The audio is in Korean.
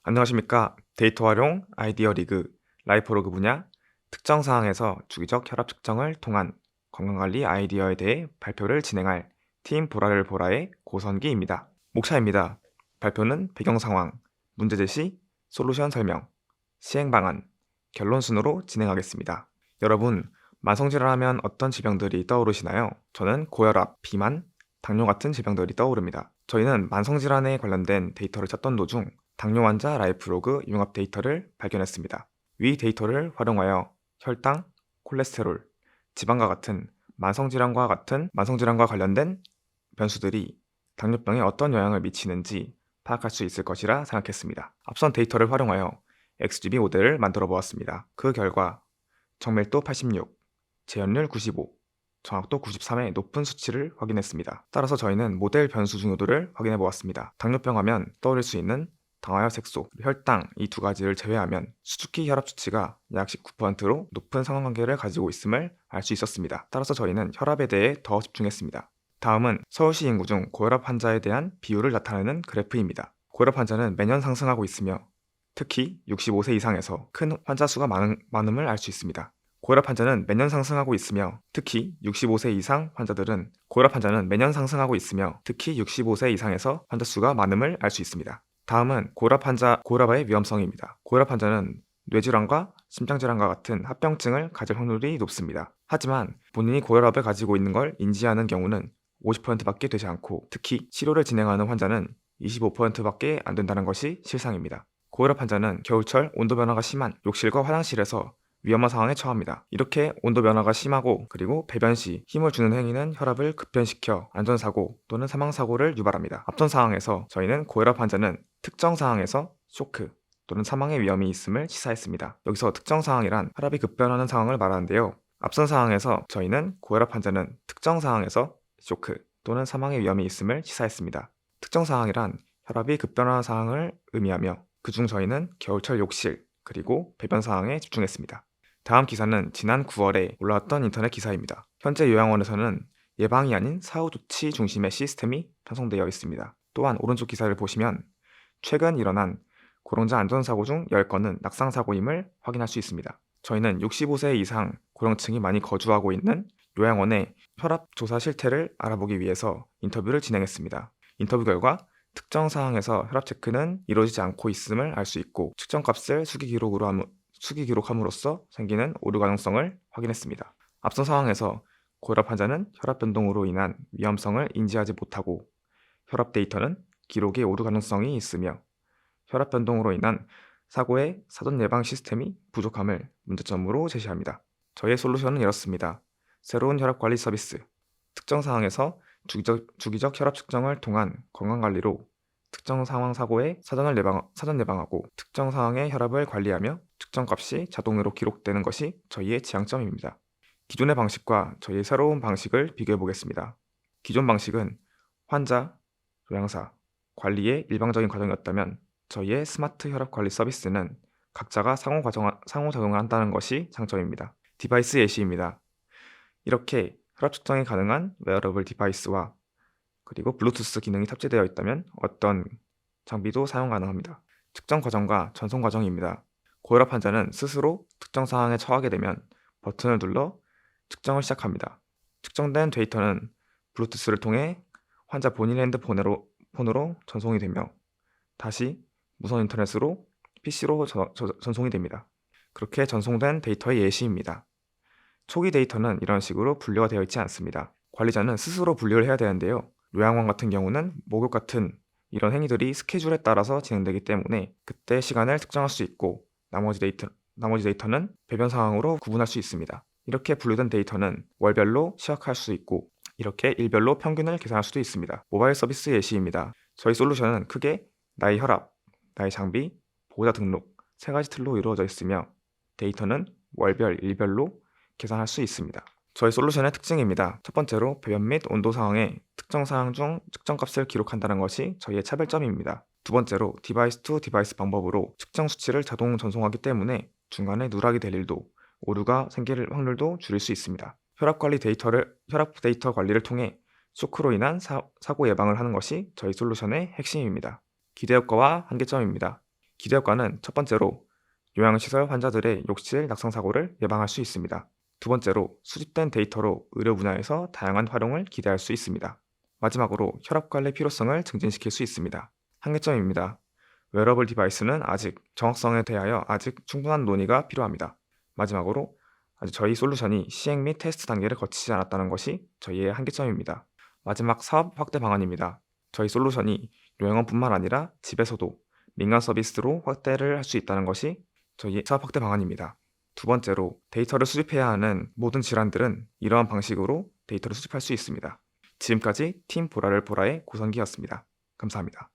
안녕하십니까. 데이터 활용 아이디어 리그 라이프로그 분야 특정 사항에서 주기적 혈압 측정을 통한 건강관리 아이디어에 대해 발표를 진행할 팀 보라를 보라의 고선기입니다. 목차입니다. 발표는 배경 상황, 문제 제시, 솔루션 설명, 시행 방안, 결론 순으로 진행하겠습니다. 여러분, 만성질환하면 어떤 질병들이 떠오르시나요? 저는 고혈압, 비만, 당뇨 같은 질병들이 떠오릅니다. 저희는 만성질환에 관련된 데이터를 찾던 도중 당뇨 환자 라이프로그 융합 데이터를 발견했습니다. 위 데이터를 활용하여 혈당, 콜레스테롤, 지방과 같은 만성질환과 관련된 변수들이 당뇨병에 어떤 영향을 미치는지 파악할 수 있을 것이라 생각했습니다. 앞선 데이터를 활용하여 XGB 모델을 만들어 보았습니다. 그 결과 정밀도 86, 재현율 95, 정확도 93의 높은 수치를 확인했습니다. 따라서 저희는 모델 변수 중요도를 확인해 보았습니다. 당뇨병 하면 떠올릴 수 있는 당화혈 색소, 혈당 이 두 가지를 제외하면 수축기 혈압 수치가 약 19%로 높은 상관관계를 가지고 있음을 알 수 있었습니다. 따라서 저희는 혈압에 대해 더 집중했습니다. 다음은 서울시 인구 중 고혈압 환자에 대한 비율을 나타내는 그래프입니다. 고혈압 환자는 매년 상승하고 있으며 특히 65세 이상에서 큰 환자 수가 많음을 알 수 있습니다. 고혈압 환자는 매년 상승하고 있으며 특히 65세 이상 환자들은 고혈압 환자는 매년 상승하고 있으며 특히 65세 이상에서 환자 수가 많음을 알 수 있습니다. 다음은 고혈압의 위험성입니다. 고혈압 환자는 뇌질환과 심장질환과 같은 합병증을 가질 확률이 높습니다. 하지만 본인이 고혈압을 가지고 있는 걸 인지하는 경우는 50%밖에 되지 않고 특히 치료를 진행하는 환자는 25%밖에 안 된다는 것이 실상입니다. 고혈압 환자는 겨울철 온도 변화가 심한 욕실과 화장실에서 위험한 상황에 처합니다. 이렇게 온도 변화가 심하고 그리고 배변 시 힘을 주는 행위는 혈압을 급변시켜 안전사고 또는 사망사고를 유발합니다. 앞선 사항에서 저희는 고혈압 환자는 특정 상황에서 쇼크 또는 사망의 위험이 있음을 시사했습니다. 여기서 특정 상황이란 혈압이 급변하는 상황을 말하는데요. 앞선 사항에서 저희는 고혈압 환자는 특정 상황에서 쇼크 또는 사망의 위험이 있음을 시사했습니다. 특정 상황이란 혈압이 급변하는 상황을 의미하며 그중 저희는 겨울철 욕실 그리고 배변 상황에 집중했습니다. 다음 기사는 지난 9월에 올라왔던 인터넷 기사입니다. 현재 요양원에서는 예방이 아닌 사후 조치 중심의 시스템이 편성되어 있습니다. 또한 오른쪽 기사를 보시면 최근 일어난 고령자 안전사고 중 10건은 낙상사고임을 확인할 수 있습니다. 저희는 65세 이상 고령층이 많이 거주하고 있는 요양원의 혈압 조사 실태를 알아보기 위해서 인터뷰를 진행했습니다. 인터뷰 결과 특정 상황에서 혈압 체크는 이루어지지 않고 있음을 알 수 있고 측정값을 수기 기록함으로써 생기는 오류 가능성을 확인했습니다. 앞선 상황에서 고혈압 환자는 혈압 변동으로 인한 위험성을 인지하지 못하고 혈압 데이터는 기록에 오류 가능성이 있으며 혈압 변동으로 인한 사고의 사전 예방 시스템이 부족함을 문제점으로 제시합니다. 저희의 솔루션은 이렇습니다. 새로운 혈압 관리 서비스, 특정 상황에서 주기적 혈압 측정을 통한 건강관리로 특정 상황 사고의 사전 예방하고 특정 상황의 혈압을 관리하며 측정값이 자동으로 기록되는 것이 저희의 지향점입니다. 기존의 방식과 저희의 새로운 방식을 비교해 보겠습니다. 기존 방식은 환자, 요양사, 관리의 일방적인 과정이었다면 저희의 스마트 혈압 관리 서비스는 각자가 상호작용을 한다는 것이 장점입니다. 디바이스 예시입니다. 이렇게 혈압 측정이 가능한 웨어러블 디바이스와 그리고 블루투스 기능이 탑재되어 있다면 어떤 장비도 사용 가능합니다. 측정 과정과 전송 과정입니다. 고혈압 환자는 스스로 특정 상황에 처하게 되면 버튼을 눌러 측정을 시작합니다. 측정된 데이터는 블루투스를 통해 환자 본인의 핸드폰으로 전송이 되며 다시 무선 인터넷으로 PC로 전송이 됩니다. 그렇게 전송된 데이터의 예시입니다. 초기 데이터는 이런 식으로 분류가 되어 있지 않습니다. 관리자는 스스로 분류를 해야 되는데요. 요양원 같은 경우는 목욕 같은 이런 행위들이 스케줄에 따라서 진행되기 때문에 그때 시간을 특정할 수 있고 나머지 데이터는 배변 상황으로 구분할 수 있습니다. 이렇게 분류된 데이터는 월별로 시각할 수 있고 이렇게 일별로 평균을 계산할 수도 있습니다. 모바일 서비스 예시입니다. 저희 솔루션은 크게 나의 혈압, 나의 장비, 보호자 등록 세 가지 틀로 이루어져 있으며 데이터는 월별, 일별로 계산할 수 있습니다. 저희 솔루션의 특징입니다. 첫 번째로 배변 및 온도 상황에 특정 상황 중 측정값을 기록한다는 것이 저희의 차별점입니다. 두 번째로 디바이스 투 디바이스 방법으로 측정 수치를 자동 전송하기 때문에 중간에 누락이 될 일도 오류가 생길 확률도 줄일 수 있습니다. 혈압 데이터 관리를 통해 쇼크로 인한 사고 예방을 하는 것이 저희 솔루션의 핵심입니다. 기대 효과와 한계점입니다. 기대 효과는 첫 번째로 요양시설 환자들의 욕실 낙상 사고를 예방할 수 있습니다. 두 번째로 수집된 데이터로 의료 분야에서 다양한 활용을 기대할 수 있습니다. 마지막으로 혈압 관리 필요성을 증진시킬 수 있습니다. 한계점입니다. 웨어러블 디바이스는 아직 정확성에 대하여 아직 충분한 논의가 필요합니다. 마지막으로 아직 저희 솔루션이 시행 및 테스트 단계를 거치지 않았다는 것이 저희의 한계점입니다. 마지막 사업 확대 방안입니다. 저희 솔루션이 요양원뿐만 아니라 집에서도 민간 서비스로 확대를 할 수 있다는 것이 저희의 사업 확대 방안입니다. 두 번째로 데이터를 수집해야 하는 모든 질환들은 이러한 방식으로 데이터를 수집할 수 있습니다. 지금까지 팀 보라를 보라의 고성기였습니다. 감사합니다.